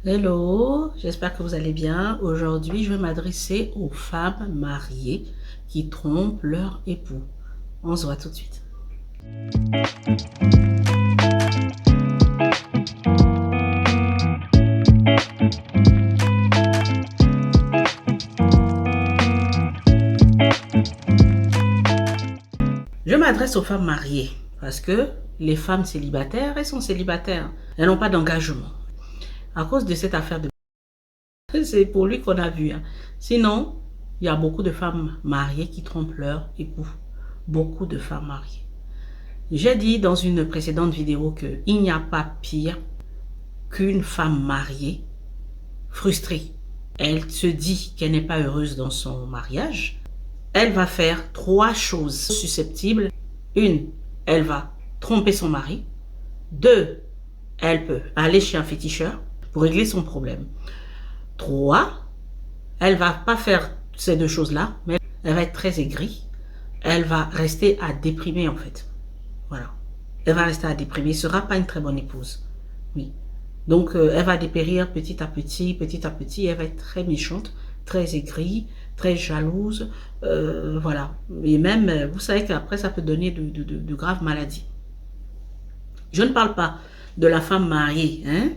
Hello, j'espère que vous allez bien. Aujourd'hui, je vais m'adresser aux femmes mariées qui trompent leur époux. On se voit tout de suite. Je m'adresse aux femmes mariées parce que les femmes célibataires, elles sont célibataires. Elles n'ont pas d'engagement. À cause de cette affaire de... C'est pour lui qu'on a vu. Sinon, il y a beaucoup de femmes mariées qui trompent leur époux. Beaucoup de femmes mariées. J'ai dit dans une précédente vidéo qu'il n'y a pas pire qu'une femme mariée frustrée. Elle se dit qu'elle n'est pas heureuse dans son mariage. Elle va faire trois choses susceptibles. Une, elle va tromper son mari. Deux, elle peut aller chez un féticheur pour régler son problème. Trois, elle va pas faire ces deux choses-là, mais elle va être très aigrie. Elle va rester à déprimer en fait. Voilà. Elle va rester à déprimer. Ce ne sera pas une très bonne épouse. Oui. Donc, elle va dépérir petit à petit, elle va être très méchante, très aigrie, très jalouse, voilà. Et même, vous savez qu'après, ça peut donner de graves maladies. Je ne parle pas de la femme mariée, hein,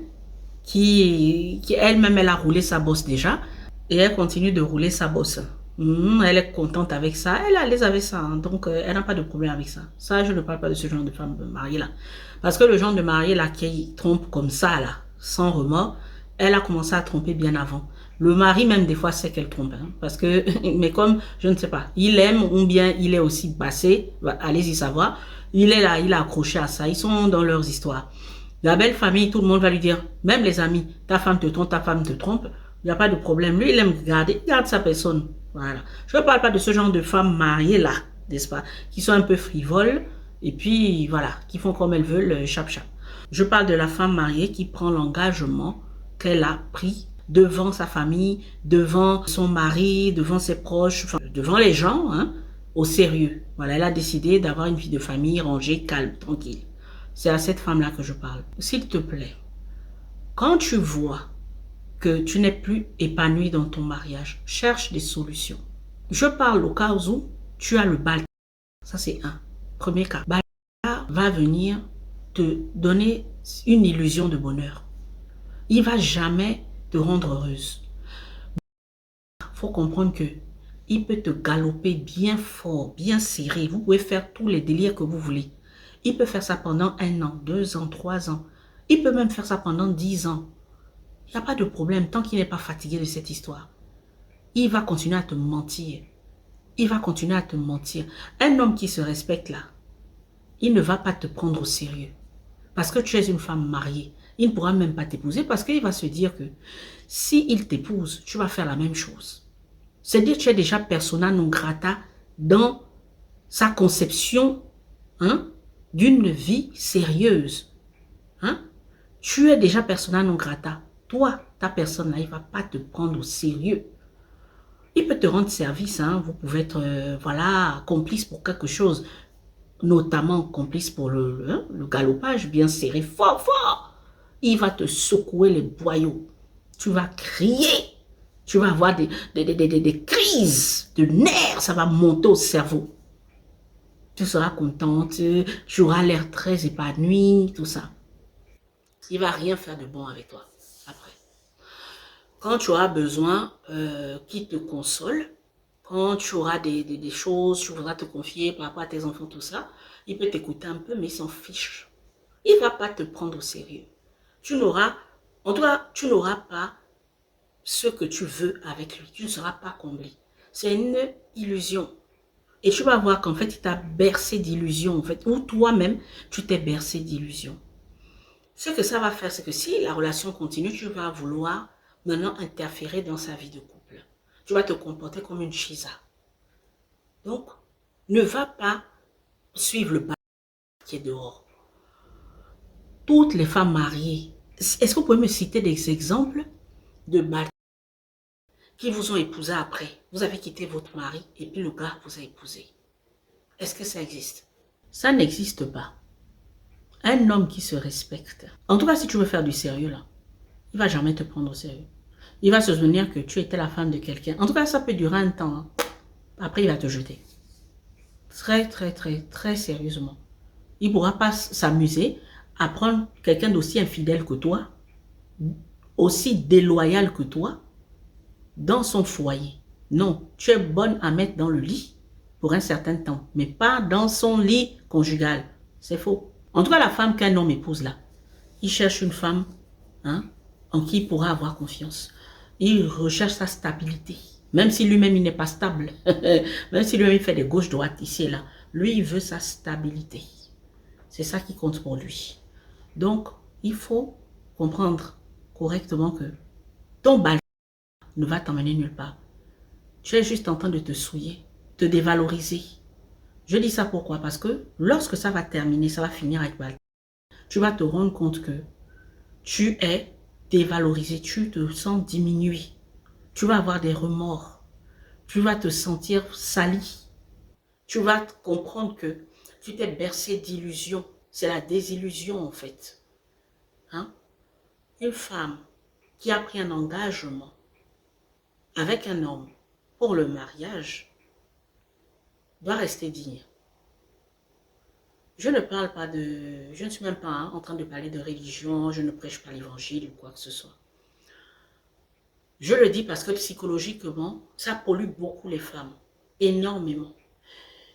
qui elle-même, elle a roulé sa bosse déjà, et elle continue de rouler sa bosse. Elle est contente avec ça, elle est à l'aise avec ça, hein. Donc elle n'a pas de problème avec ça. Ça, je ne parle pas de ce genre de femme mariée là. Parce que le genre de mariée là qui trompe comme ça là, sans remords, elle a commencé à tromper bien avant. Le mari même des fois sait qu'elle trompe, hein, parce que, mais comme, je ne sais pas, il aime ou bien il est aussi passé, allez-y savoir, il est là, il est accroché à ça, ils sont dans leurs histoires. La belle famille, tout le monde va lui dire, même les amis, ta femme te trompe, ta femme te trompe, il n'y a pas de problème. Lui, il aime garder, il garde sa personne. Voilà. Je ne parle pas de ce genre de femmes mariées là, n'est-ce pas, qui sont un peu frivoles et puis voilà, qui font comme elles veulent, chap-chap. Je parle de la femme mariée qui prend l'engagement qu'elle a pris devant sa famille, devant son mari, devant ses proches, enfin, devant les gens, hein, au sérieux. Voilà, elle a décidé d'avoir une vie de famille rangée, calme, tranquille. C'est à cette femme-là que je parle. S'il te plaît, quand tu vois que tu n'es plus épanoui dans ton mariage, cherche des solutions. Je parle au cas où tu as le bal. Ça, c'est un. Premier cas. Bal va venir te donner une illusion de bonheur. Il ne va jamais te rendre heureuse. Il faut comprendre que il peut te galoper bien fort, bien serré. Vous pouvez faire tous les délires que vous voulez. Il peut faire ça pendant 1 an, 2 ans, 3 ans. Il peut même faire ça pendant 10 ans. Il n'y a pas de problème tant qu'il n'est pas fatigué de cette histoire. Il va continuer à te mentir. Il va continuer à te mentir. Un homme qui se respecte là, il ne va pas te prendre au sérieux. Parce que tu es une femme mariée. Il ne pourra même pas t'épouser parce qu'il va se dire que si il t'épouse, tu vas faire la même chose. C'est-à-dire que tu es déjà persona non grata dans sa conception, hein, d'une vie sérieuse. Hein? Tu es déjà persona non grata. Toi, ta personne là, il ne va pas te prendre au sérieux. Il peut te rendre service, hein. Vous pouvez être, voilà, complice pour quelque chose, notamment complice pour le galopage bien serré, fort, fort. Il va te secouer les boyaux. Tu vas crier. Tu vas avoir des crises de nerfs. Ça va monter au cerveau. Tu seras contente. Tu auras l'air très épanoui, tout ça. Il ne va rien faire de bon avec toi après. Quand tu auras besoin qu'il te console, quand tu auras des choses, tu voudras te confier par rapport à tes enfants, tout ça, il peut t'écouter un peu, mais il s'en fiche. Il ne va pas te prendre au sérieux. Tu n'auras, en tout cas, tu n'auras pas ce que tu veux avec lui. Tu ne seras pas comblé. C'est une illusion. Et tu vas voir qu'en fait, il t'a bercé d'illusions, en fait, ou toi-même, tu t'es bercé d'illusions. Ce que ça va faire, c'est que si la relation continue, tu vas vouloir maintenant interférer dans sa vie de couple. Tu vas te comporter comme une chisa. Donc, ne va pas suivre le bal qui est dehors. Toutes les femmes mariées, est-ce que vous pouvez me citer des exemples de bal qui vous ont épousé après? Vous avez quitté votre mari et puis le gars vous a épousé. Est-ce que ça existe? Ça n'existe pas. Un homme qui se respecte. En tout cas, si tu veux faire du sérieux là, Il ne va jamais te prendre au sérieux. Il va se souvenir que tu étais la femme de quelqu'un. En tout cas, ça peut durer un temps. Hein. Après, il va te jeter. Très, très, très, très sérieusement. Il ne pourra pas s'amuser à prendre quelqu'un d'aussi infidèle que toi, aussi déloyal que toi, dans son foyer. Non, tu es bonne à mettre dans le lit pour un certain temps, mais pas dans son lit conjugal. C'est faux. En tout cas, la femme qu'un homme épouse là, il cherche une femme hein, en qui il pourra avoir confiance. Il recherche sa stabilité. Même si lui-même, il n'est pas stable. Même si lui-même, il fait des gauches-droites ici et là. Lui, il veut sa stabilité. C'est ça qui compte pour lui. Donc, il faut comprendre correctement que ton bal ne va t'emmener nulle part. Tu es juste en train de te souiller, te dévaloriser. Je dis ça pourquoi? Parce que lorsque ça va terminer, ça va finir avec bal, tu vas te rendre compte que tu es dévalorisé, tu te sens diminué. Tu vas avoir des remords. Tu vas te sentir sali. Tu vas comprendre que tu t'es bercé d'illusions. C'est la désillusion en fait. Hein? Une femme qui a pris un engagement avec un homme pour le mariage doit rester digne. Je ne parle pas de... Je ne suis même pas en train de parler de religion, je ne prêche pas l'évangile ou quoi que ce soit. Je le dis parce que psychologiquement, ça pollue beaucoup les femmes, énormément.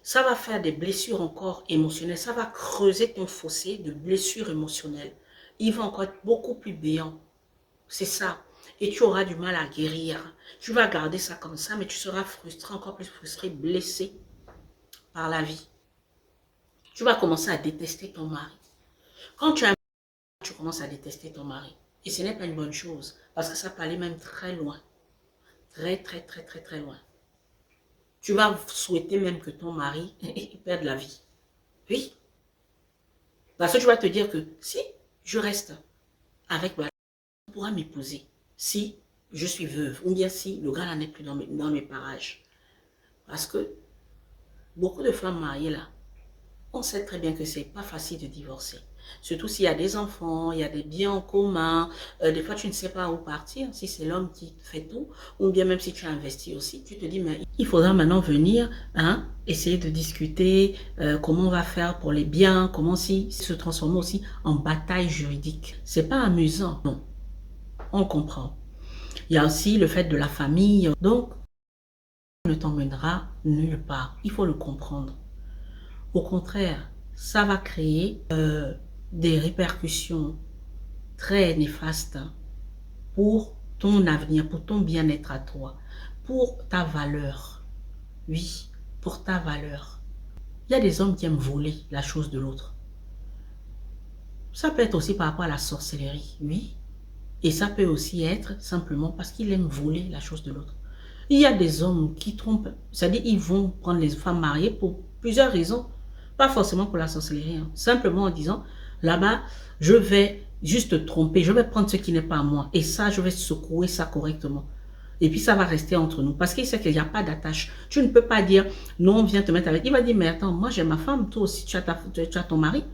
Ça va faire des blessures encore émotionnelles, ça va creuser ton fossé de blessures émotionnelles. Il va encore être beaucoup plus béant. C'est ça. Et tu auras du mal à guérir. Tu vas garder ça comme ça, mais tu seras frustré, encore plus frustré, blessé par la vie. Tu vas commencer à détester ton mari. Quand tu as un mari, tu commences à détester ton mari. Et ce n'est pas une bonne chose, parce que ça peut aller même très loin. Très, très, très, très, très loin. Tu vas souhaiter même que ton mari perde la vie. Oui. Parce que tu vas te dire que si je reste avec ma on pourra m'épouser. Si je suis veuve, ou bien si le gars n'est plus dans mes parages. Parce que beaucoup de femmes mariées là, on sait très bien que c'est pas facile de divorcer. Surtout s'il y a des enfants, il y a des biens en commun. Des fois, tu ne sais pas où partir. Si c'est l'homme qui fait tout, ou bien même si tu as investi aussi, tu te dis, mais il faudra maintenant venir essayer de discuter comment on va faire pour les biens, comment se transformer aussi en bataille juridique. C'est pas amusant, non. On comprend. Il y a aussi le fait de la famille. Donc, ne t'emmènera nulle part. Il faut le comprendre. Au contraire, ça va créer des répercussions très néfastes pour ton avenir, pour ton bien-être à toi, pour ta valeur. Oui, pour ta valeur. Il y a des hommes qui aiment voler la chose de l'autre. Ça peut être aussi par rapport à la sorcellerie, oui. Et ça peut aussi être simplement parce qu'il aime voler la chose de l'autre. Il y a des hommes qui trompent, c'est-à-dire ils vont prendre les femmes mariées pour plusieurs raisons. Pas forcément pour la sorcellerie, hein. Simplement en disant, là-bas, je vais juste te tromper, je vais prendre ce qui n'est pas à moi. Et ça, je vais secouer ça correctement. Et puis ça va rester entre nous. Parce qu'il sait qu'il n'y a pas d'attache. Tu ne peux pas dire, non, viens te mettre avec. Il va dire, mais attends, moi j'ai ma femme, toi aussi tu as ton mari.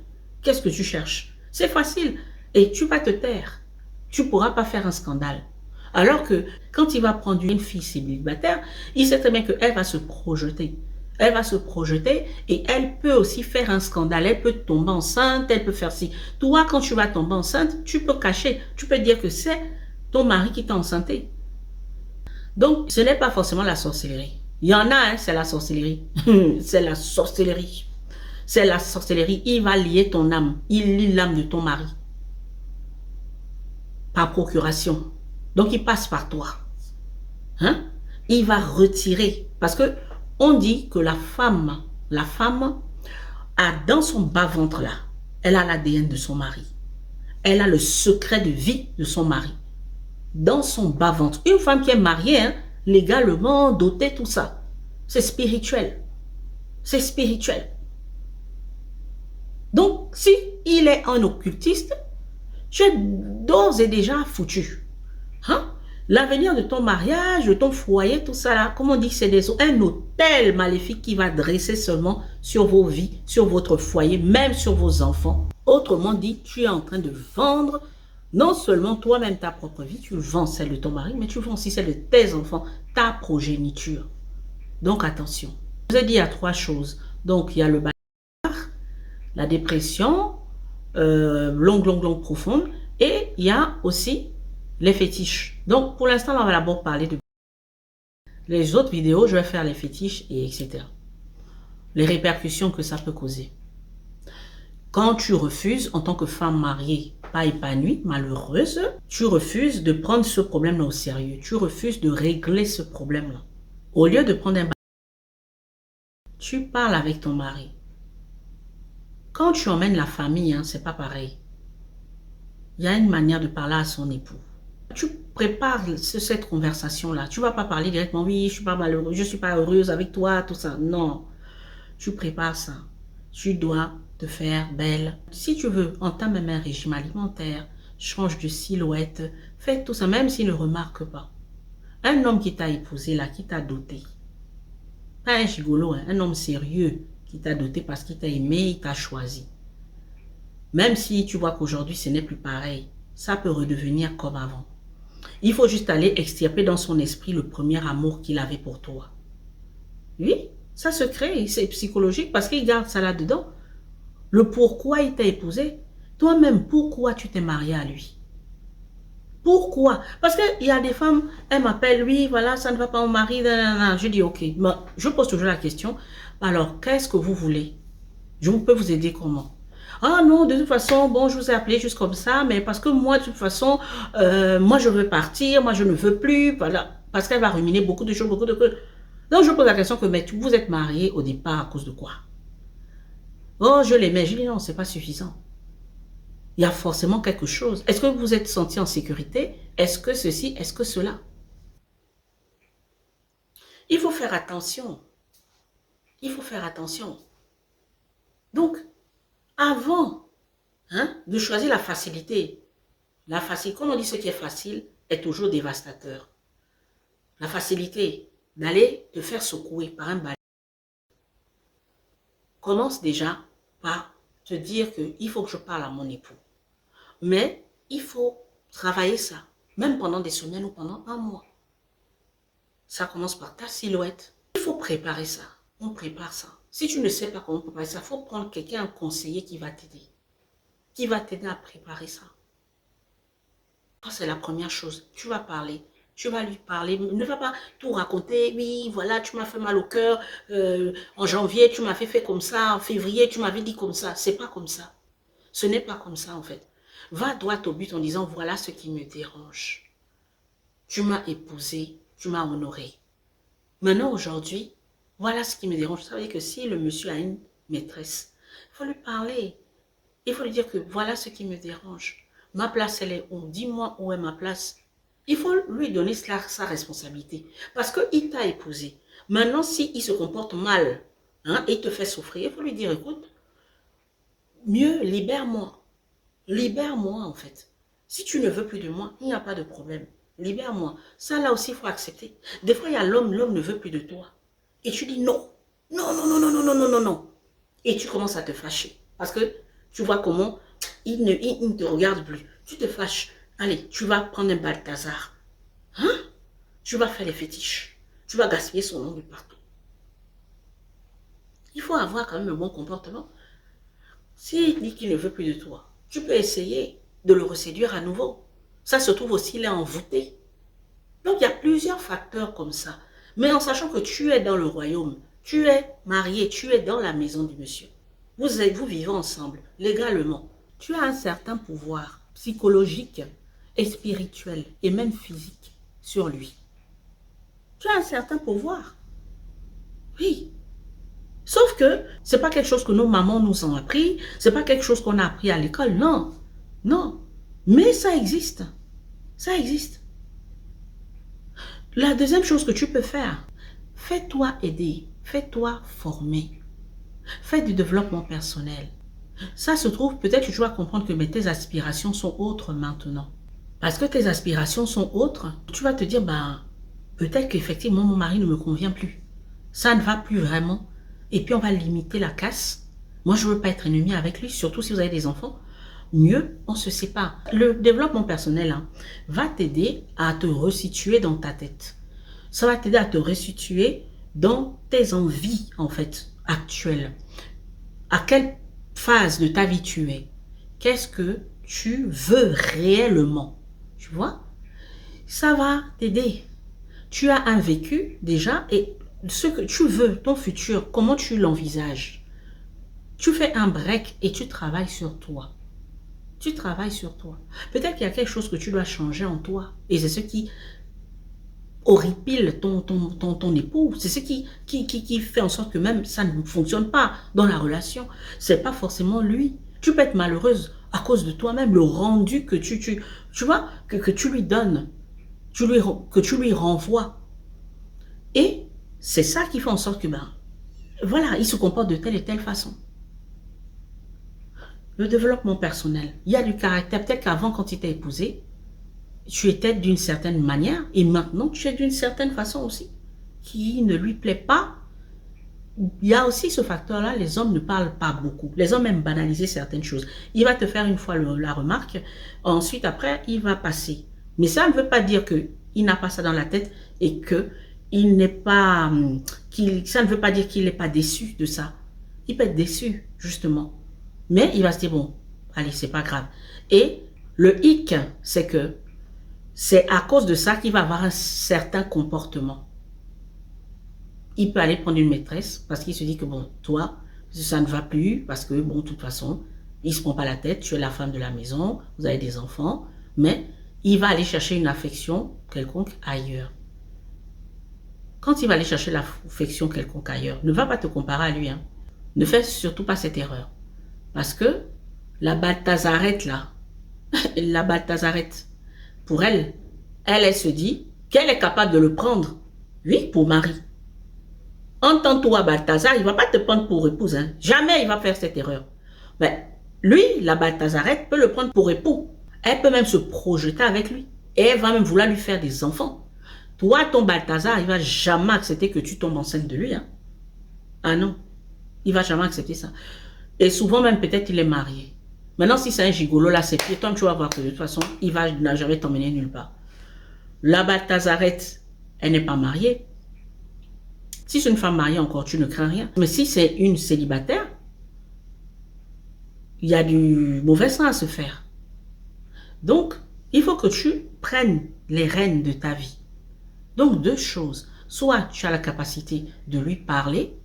Qu'est-ce que tu cherches? C'est facile. Et tu vas te taire. Tu ne pourras pas faire un scandale. Alors que quand il va prendre une fille célibataire, il sait très bien qu'elle va se projeter. Elle va se projeter et elle peut aussi faire un scandale. Elle peut tomber enceinte, elle peut faire ci. Toi, quand tu vas tomber enceinte, tu peux cacher. Tu peux dire que c'est ton mari qui t'a enceinté. Donc, ce n'est pas forcément la sorcellerie. Il y en a, hein, c'est la sorcellerie. C'est la sorcellerie. C'est la sorcellerie. Il va lier ton âme. Il lie l'âme de ton mari. Par procuration. Donc, il passe par toi. Hein? Il va retirer. Parce que on dit que la femme a dans son bas-ventre là, elle a l'ADN de son mari. Elle a le secret de vie de son mari. Dans son bas-ventre. Une femme qui est mariée, hein, légalement, dotée, tout ça. C'est spirituel. C'est spirituel. Donc, si il est un occultiste, tu es d'ores et déjà foutu. Hein? L'avenir de ton mariage, de ton foyer, tout ça là, comme on dit, c'est un hôtel maléfique qui va dresser seulement sur vos vies, sur votre foyer, même sur vos enfants. Autrement dit, tu es en train de vendre Non seulement toi-même, ta propre vie, tu vends celle de ton mari, mais tu vends aussi celle de tes enfants, ta progéniture. Donc attention. Je vous ai dit il y a 3 choses. Donc il y a le bagarre, la dépression, longue, profonde, et il y a aussi les fétiches. Donc pour l'instant, on va d'abord parler de les autres vidéos, je vais faire les fétiches et etc. Les répercussions que ça peut causer. Quand tu refuses, en tant que femme mariée, pas épanouie, malheureuse, tu refuses de prendre ce problème-là au sérieux. Tu refuses de régler ce problème-là. Au lieu de prendre un tu parles avec ton mari. Quand tu emmènes la famille, hein, c'est pas pareil. Il y a une manière de parler à son époux. Tu prépares cette conversation-là. Tu ne vas pas parler directement, oui, je suis pas malheureuse, je suis pas heureuse avec toi, tout ça. Non. Tu prépares ça. Tu dois te faire belle. Si tu veux, entame même un régime alimentaire, change de silhouette, fais tout ça, même s'il ne remarque pas. Un homme qui t'a épousé, là, qui t'a doté, pas un gigolo, hein, un homme sérieux qui t'a doté parce qu'il t'a aimé, il t'a choisi. Même si tu vois qu'aujourd'hui, ce n'est plus pareil, ça peut redevenir comme avant. Il faut juste aller extirper dans son esprit le premier amour qu'il avait pour toi. Oui, ça se crée, c'est psychologique parce qu'il garde ça là-dedans. Le pourquoi il t'a épousé, toi-même, pourquoi tu t'es marié à lui? Pourquoi? Parce qu'il y a des femmes, elles m'appellent, oui, voilà, ça ne va pas au mari, nanana. Je dis, ok, mais je pose toujours la question, alors, qu'est-ce que vous voulez? Je peux vous aider comment? Ah non, de toute façon, bon, je vous ai appelé juste comme ça, mais parce que moi, de toute façon, moi, je veux partir, moi, je ne veux plus, voilà, parce qu'elle va ruminer beaucoup de choses, beaucoup de choses. Donc, je pose la question que, mais vous êtes mariés au départ à cause de quoi? Oh, je l'aimais. Je dis, non, c'est pas suffisant. Il y a forcément quelque chose. Est-ce que vous vous êtes senti en sécurité? Est-ce que ceci? Est-ce que cela? Il faut faire attention. Il faut faire attention. Donc, avant de choisir la facilité, comme on dit, ce qui est facile est toujours dévastateur. La facilité d'aller te faire secouer par un balai. Commence déjà par te dire qu'il faut que je parle à mon époux. Mais il faut travailler ça, même pendant des semaines ou pendant un mois. Ça commence par ta silhouette. Il faut préparer ça. On prépare ça. Si tu ne sais pas comment préparer ça, il faut prendre quelqu'un, un conseiller qui va t'aider. Qui va t'aider à préparer ça. C'est la première chose. Tu vas parler. Tu vas lui parler. Ne va pas tout raconter. Oui, voilà, tu m'as fait mal au cœur. En janvier, tu m'as fait comme ça. En février, tu m'avais dit comme ça. C'est pas comme ça. Ce n'est pas comme ça, en fait. Va droit au but en disant, voilà ce qui me dérange. Tu m'as épousé, tu m'as honoré. Maintenant, aujourd'hui, voilà ce qui me dérange. Ça veut dire que si le monsieur a une maîtresse, il faut lui parler. Il faut lui dire que voilà ce qui me dérange. Ma place, elle est où? Dis-moi où est ma place. Il faut lui donner sa responsabilité. Parce qu'il t'a épousé. Maintenant, s'il se comporte mal, et il te fait souffrir, il faut lui dire, écoute, mieux, libère-moi. Libère-moi, en fait. Si tu ne veux plus de moi, il n'y a pas de problème. Libère-moi. Ça, là aussi, il faut accepter. Des fois, il y a l'homme ne veut plus de toi. Et tu dis non. Non, non, non, non, non, non, non, non, non. Et tu commences à te fâcher. Parce que tu vois comment il ne te regarde plus. Tu te fâches. Allez, tu vas prendre un Balthazar. Tu vas faire les fétiches. Tu vas gaspiller son nom de partout. Il faut avoir quand même un bon comportement. S'il dit qu'il ne veut plus de toi, tu peux essayer de le reséduire à nouveau. Ça se trouve aussi, il est envoûté. Donc, il y a plusieurs facteurs comme ça. Mais en sachant que tu es dans le royaume, tu es marié, tu es dans la maison du monsieur. Vous vivez ensemble, légalement. Tu as un certain pouvoir psychologique et spirituel et même physique sur lui. Tu as un certain pouvoir. Oui. Sauf que ce n'est pas quelque chose que nos mamans nous ont appris, ce n'est pas quelque chose qu'on a appris à l'école, non. Non. Mais ça existe. Ça existe. La deuxième chose que tu peux faire, fais-toi aider, fais-toi former, fais du développement personnel. Ça se trouve, peut-être que tu vas comprendre que tes aspirations sont autres maintenant. Parce que tes aspirations sont autres, tu vas te dire, peut-être qu'effectivement mon mari ne me convient plus. Ça ne va plus vraiment. Et puis on va limiter la casse. Moi, je ne veux pas être ennemie avec lui, surtout si vous avez des enfants. mieux on se sépare. Le développement personnel hein, va t'aider à te resituer dans ta tête. Ça va t'aider à te resituer dans tes envies, en fait, actuelles. À quelle phase de ta vie tu es? Qu'est-ce que tu veux réellement? Tu vois? Ça va t'aider. Tu as un vécu déjà et ce que tu veux, ton futur, comment tu l'envisages? Tu fais un break et tu travailles sur toi. Tu travailles sur toi. Peut-être qu'il y a quelque chose que tu dois changer en toi. Et c'est ce qui horripile ton époux. C'est ce qui fait en sorte que même ça ne fonctionne pas dans la relation. C'est pas forcément lui. Tu peux être malheureuse à cause de toi-même, le rendu que tu vois, que tu lui donnes, que tu lui renvoies. Et c'est ça qui fait en sorte que, ben, voilà, il se comporte de telle et telle façon. Le développement personnel, il y a du caractère. Peut-être qu'avant, quand il t'a épousé, tu étais d'une certaine manière et maintenant tu es d'une certaine façon aussi, qui ne lui plaît pas. Il y a aussi ce facteur-là, les hommes ne parlent pas beaucoup. Les hommes aiment banaliser certaines choses. Il va te faire une fois la remarque, ensuite après, il va passer. Mais ça ne veut pas dire qu'il n'a pas ça dans la tête et que il n'est pas, ça ne veut pas dire qu'il n'est pas déçu de ça. Il peut être déçu, justement. Mais il va se dire, bon, allez, c'est pas grave. Et le hic, c'est que c'est à cause de ça qu'il va avoir un certain comportement. Il peut aller prendre une maîtresse parce qu'il se dit que bon, toi, ça ne va plus parce que bon, de toute façon, il ne se prend pas la tête, tu es la femme de la maison, vous avez des enfants, mais il va aller chercher une affection quelconque ailleurs. Quand il va aller chercher l'affection quelconque ailleurs, ne va pas te comparer à lui. Hein. Ne fais surtout pas cette erreur. Parce que la Balthazarette là, la Balthazarette, pour elle, elle se dit qu'elle est capable de le prendre, oui, pour mari. Entends-toi, Balthazar, il ne va pas te prendre pour épouse. Hein. Jamais il va faire cette erreur. Mais lui, la Balthazarette, peut le prendre pour époux. Elle peut même se projeter avec lui. Et elle va même vouloir lui faire des enfants. Toi, ton Balthazar, il ne va jamais accepter que tu tombes enceinte de lui. Hein. Ah non, il ne va jamais accepter ça. Et souvent même, peut-être il est marié. Maintenant, si c'est un gigolo, là, c'est pire. Toi, tu vas voir que de toute façon, il n'a jamais t'emmener nulle part. La Balthazarette, elle n'est pas mariée. Si c'est une femme mariée encore, tu ne crains rien. Mais si c'est une célibataire, il y a du mauvais sang à se faire. Donc, il faut que tu prennes les rênes de ta vie. Donc, deux choses. Soit tu as la capacité de lui parler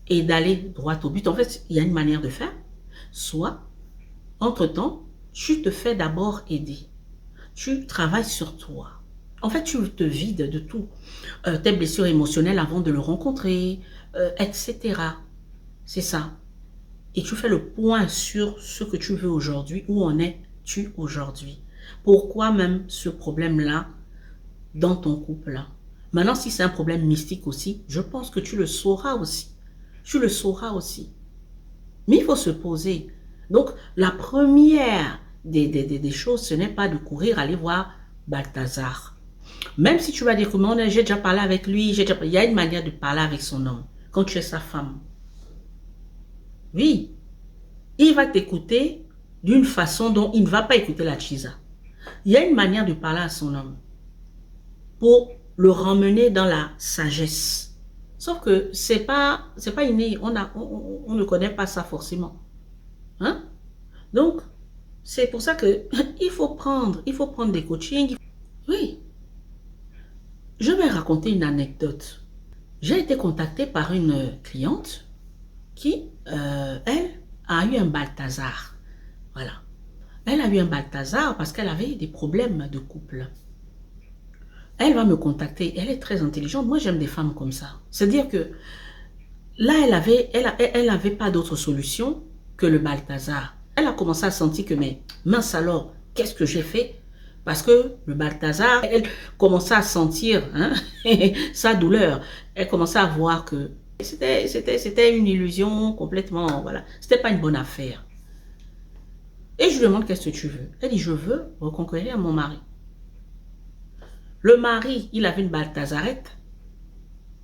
et d'aller droit au but. En fait, il y a une manière de faire. Soit, entre-temps, tu te fais d'abord aider. Tu travailles sur toi. En fait, tu te vides de tout. Tes blessures émotionnelles avant de le rencontrer, etc. C'est ça. Et tu fais le point sur ce que tu veux aujourd'hui. Où en es-tu aujourd'hui? Pourquoi même ce problème-là dans ton couple-là? Maintenant, si c'est un problème mystique aussi, je pense que tu le sauras aussi. Tu le sauras aussi. Mais il faut se poser. Donc, la première des choses, ce n'est pas de courir aller voir Balthazar. Même si tu vas dire que j'ai déjà parlé avec lui, il y a une manière de parler avec son homme. Quand tu es sa femme. Oui. Il va t'écouter d'une façon dont il ne va pas écouter la chisa. Il y a une manière de parler à son homme. Pour le ramener dans la sagesse. Sauf que c'est pas inné. On ne connaît pas ça forcément. Hein? Donc, c'est pour ça que il faut prendre des coachings. Oui. Je vais raconter une anecdote. J'ai été contactée par une cliente qui, elle, a eu un Balthazar. Voilà. Elle a eu un Balthazar parce qu'elle avait des problèmes de couple. Elle va me contacter. Elle est très intelligente. Moi, j'aime des femmes comme ça. C'est-à-dire que là, elle avait pas d'autre solution que le Balthazar. Elle a commencé à sentir que, mais mince alors, qu'est-ce que j'ai fait? Parce que le Balthazar, elle commençait à sentir hein, sa douleur. Elle commençait à voir que c'était une illusion complètement, voilà. C'était pas une bonne affaire. Et je lui demande, qu'est-ce que tu veux? Elle dit, je veux reconquérir mon mari. Le mari, il avait une Balthazarette.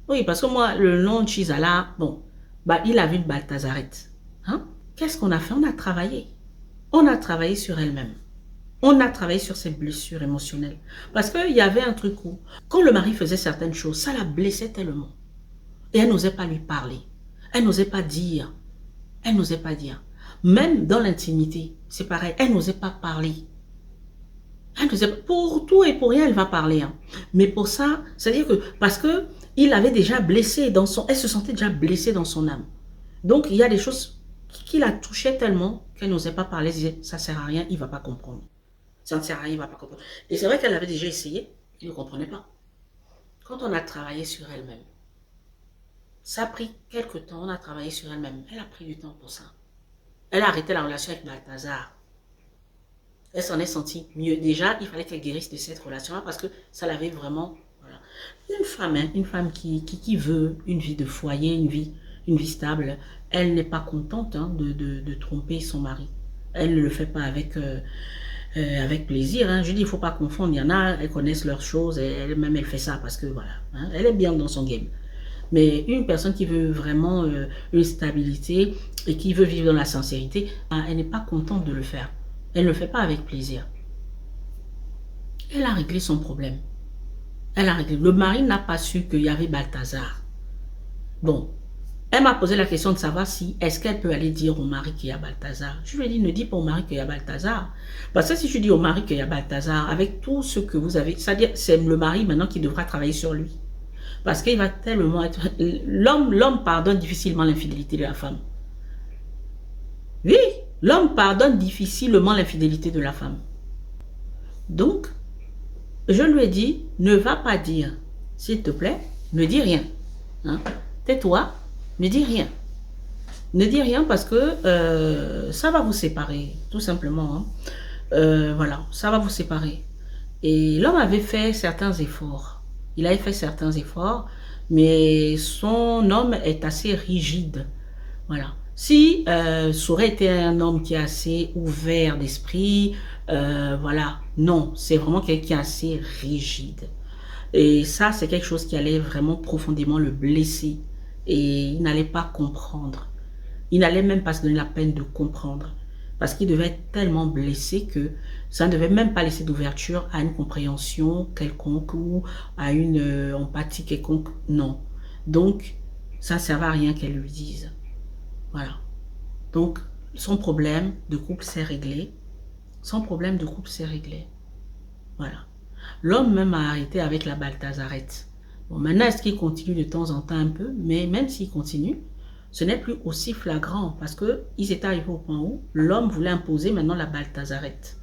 Oui, parce que moi, le nom de Chizala, bon, bah, il avait une Balthazarette. Hein? Qu'est-ce qu'on a fait? On a travaillé. On a travaillé sur elle-même. On a travaillé sur ses blessures émotionnelles. Parce qu'il y avait un truc où, quand le mari faisait certaines choses, ça la blessait tellement. Et elle n'osait pas lui parler. Elle n'osait pas dire. Elle n'osait pas dire. Même dans l'intimité, c'est pareil. Elle n'osait pas parler. Elle n'osait pas. Pour tout et pour rien, elle va parler. Hein. Mais pour ça, c'est-à-dire que, parce que il avait déjà blessé dans son... Elle se sentait déjà blessée dans son âme. Donc, il y a des choses qui la touchaient tellement qu'elle n'osait pas parler. Elle disait, ça ne sert à rien, il ne va pas comprendre. Ça ne sert à rien, il ne va pas comprendre. Et c'est vrai qu'elle avait déjà essayé, il ne comprenait pas. Quand on a travaillé sur elle-même, ça a pris quelques temps, on a travaillé sur elle-même. Elle a pris du temps pour ça. Elle a arrêté la relation avec Balthazar. Elle s'en est sentie mieux. Déjà, il fallait qu'elle guérisse de cette relation-là parce que ça l'avait vraiment... Voilà. Une femme, hein, une femme qui veut une vie de foyer, une vie stable, elle n'est pas contente hein, de tromper son mari. Elle ne le fait pas avec plaisir. Hein. Je dis, il ne faut pas confondre. Il y en a, elles connaissent leurs choses et elle-même, elle fait ça parce que voilà, hein, elle est bien dans son game. Mais une personne qui veut vraiment une stabilité et qui veut vivre dans la sincérité, elle n'est pas contente de le faire. Elle ne le fait pas avec plaisir. Elle a réglé son problème. Elle a réglé. Le mari n'a pas su qu'il y avait Balthazar. Bon, elle m'a posé la question de savoir si, est-ce qu'elle peut aller dire au mari qu'il y a Balthazar. Je lui ai dit, ne dis pas au mari qu'il y a Balthazar. Parce que si je dis au mari qu'il y a Balthazar, avec tout ce que vous avez, c'est-à-dire c'est le mari maintenant qui devra travailler sur lui. Parce qu'il va tellement être... L'homme pardonne difficilement l'infidélité de la femme. Oui, l'homme pardonne difficilement l'infidélité de la femme. Donc, je lui ai dit, ne va pas dire, s'il te plaît, ne dis rien. Hein? Tais-toi, ne dis rien. Ne dis rien parce que ça va vous séparer, tout simplement. Hein? Voilà, ça va vous séparer. Et l'homme avait fait certains efforts. Il avait fait certains efforts, mais son homme est assez rigide. Voilà. Si ça aurait été un homme qui est assez ouvert d'esprit, voilà, non, c'est vraiment quelqu'un qui est assez rigide. Et ça, c'est quelque chose qui allait vraiment profondément le blesser. Et il n'allait pas comprendre. Il n'allait même pas se donner la peine de comprendre. Parce qu'il devait être tellement blessé que ça ne devait même pas laisser d'ouverture à une compréhension quelconque ou à une empathie quelconque. Non. Donc, ça ne servait à rien qu'elle lui dise. Voilà. Donc, son problème de couple s'est réglé. Son problème de couple s'est réglé. Voilà. L'homme même a arrêté avec la Balthazarette. Bon, maintenant, est-ce qu'il continue de temps en temps un peu? Mais même s'il continue, ce n'est plus aussi flagrant parce qu'ils étaient arrivés au point où l'homme voulait imposer maintenant la Balthazarette.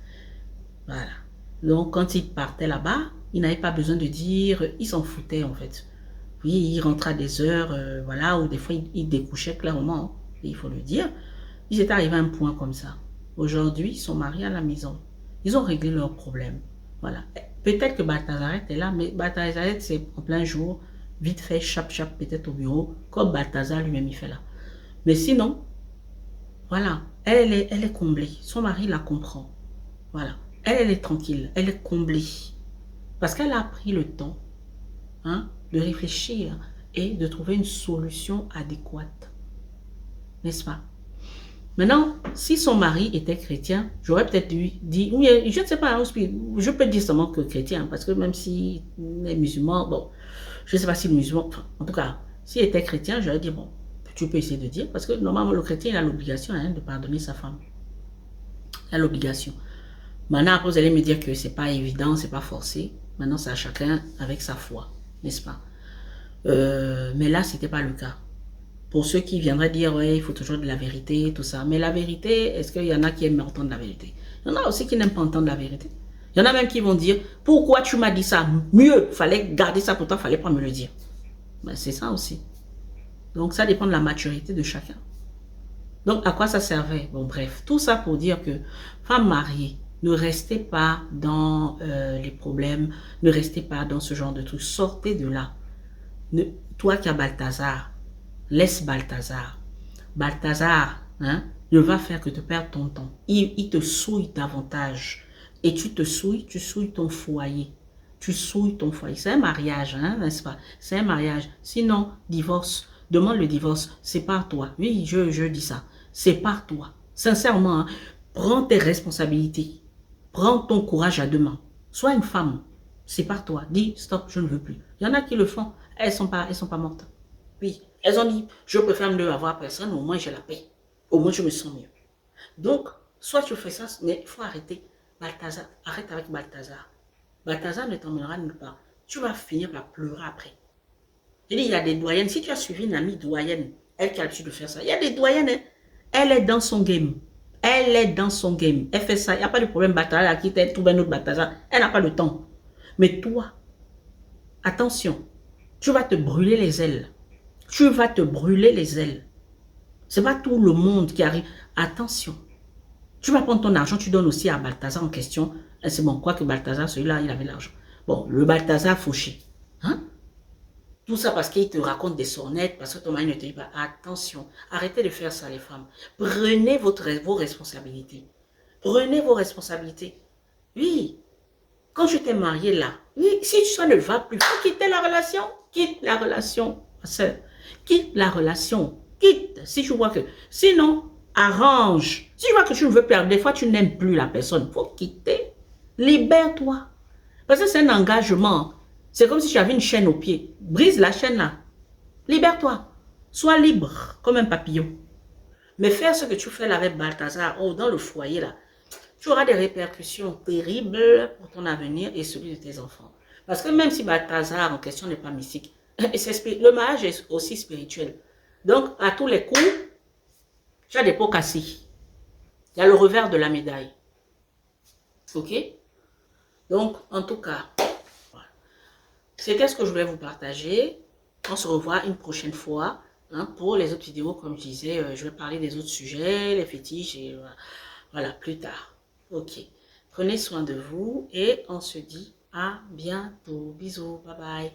Voilà. Donc, quand il partait là-bas, il n'avait pas besoin de dire, il s'en foutait en fait. Oui, il rentrait à des heures, voilà, ou des fois il découchait clairement, et il faut le dire. Ils étaient arrivés à un point comme ça. Aujourd'hui, ils sont mariés à la maison. Ils ont réglé leurs problèmes. Voilà. Peut-être que Balthazarette est là, mais Balthazarette, c'est en plein jour, vite fait, chap-chap, peut-être au bureau, comme Balthazar lui-même il fait là. Mais sinon, voilà, elle est comblée. Son mari la comprend. Voilà. Elle est tranquille, elle est comblée. Parce qu'elle a pris le temps hein, de réfléchir et de trouver une solution adéquate. N'est-ce pas? Maintenant, si son mari était chrétien, j'aurais peut-être dit, oui, je ne sais pas, je peux dire seulement que chrétien, parce que même s'il est musulman, bon, je ne sais pas si le musulman, enfin, en tout cas, s'il était chrétien, j'aurais dit, bon, tu peux essayer de dire, parce que normalement, le chrétien, il a l'obligation hein, de pardonner sa femme. Il a l'obligation. Maintenant, après, vous allez me dire que c'est pas évident, c'est pas forcé. Maintenant, c'est à chacun avec sa foi, n'est-ce pas? Mais là, c'était pas le cas. Pour ceux qui viendraient dire, ouais, il faut toujours de la vérité, tout ça. Mais la vérité, est-ce qu'il y en a qui aiment entendre la vérité? Il y en a aussi qui n'aiment pas entendre la vérité. Il y en a même qui vont dire, pourquoi tu m'as dit ça? Mieux, fallait garder ça pour toi, fallait pas me le dire. Ben, c'est ça aussi. Donc, ça dépend de la maturité de chacun. Donc, à quoi ça servait? Bon, bref, tout ça pour dire que, femme mariée, ne restez pas dans les problèmes, ne restez pas dans ce genre de trucs. Sortez de là. Toi qui as Balthazar, laisse Balthazar. Balthazar hein, ne va faire que te perdre ton temps. Il te souille davantage. Et tu souilles ton foyer. Tu souilles ton foyer. C'est un mariage, hein, n'est-ce pas? C'est un mariage. Sinon, divorce. Demande le divorce. C'est par toi. Oui, je dis ça. C'est par toi. Sincèrement, hein, Prends tes responsabilités. Prends ton courage à deux mains. Sois une femme. Sépare-toi. Dis, stop, je ne veux plus. Il y en a qui le font. Elles sont pas mortes. Oui, elles ont dit, je préfère ne avoir personne, au moins j'ai la paix. Au moins je me sens mieux. Donc, soit tu fais ça, mais il faut arrêter. Balthazar, arrête avec Balthazar. Balthazar ne t'emmènera nulle part. Tu vas finir par pleurer après. Il y a des doyennes. Si tu as suivi une amie doyenne, elle qui a l'habitude de faire ça, il y a des doyennes. Hein. Elle est dans son game. Elle est dans son game. Elle fait ça. Il n'y a pas de problème. Balthazar, qui t'a trouvé un autre Balthazar. Elle n'a pas le temps. Mais toi, attention, tu vas te brûler les ailes. Tu vas te brûler les ailes. Ce n'est pas tout le monde qui arrive. Attention. Tu vas prendre ton argent, tu donnes aussi à Balthazar en question. C'est bon, quoi que Balthazar, celui-là, il avait l'argent. Bon, le Balthazar fauché. Hein? Tout ça parce qu'il te raconte des sornettes, parce que ton mari ne te dit pas. Attention, arrêtez de faire ça les femmes. Prenez vos responsabilités. Prenez vos responsabilités. Oui, quand je t'ai marié là, oui, si ça ne va plus, il faut quitter la relation. Quitte la relation, ma soeur. Quitte la relation. Quitte, si tu vois que... Sinon, arrange. Si tu vois que tu ne veux plus, des fois tu n'aimes plus la personne, il faut quitter. Libère-toi. Parce que c'est un engagement. C'est comme si tu avais une chaîne au pied. Brise la chaîne là. Libère-toi. Sois libre comme un papillon. Mais faire ce que tu fais là avec Balthazar, oh, dans le foyer là, tu auras des répercussions terribles pour ton avenir et celui de tes enfants. Parce que même si Balthazar en question n'est pas mystique, le mariage est aussi spirituel. Donc, à tous les coups, tu as des pots cassés. Il y a le revers de la médaille. Ok? Donc, en tout cas, voilà. C'était ce que je voulais vous partager. On se revoit une prochaine fois. Hein, pour les autres vidéos, comme je disais, je vais parler des autres sujets, les fétiches, et voilà, plus tard. Ok. Prenez soin de vous et on se dit à bientôt. Bisous, bye bye.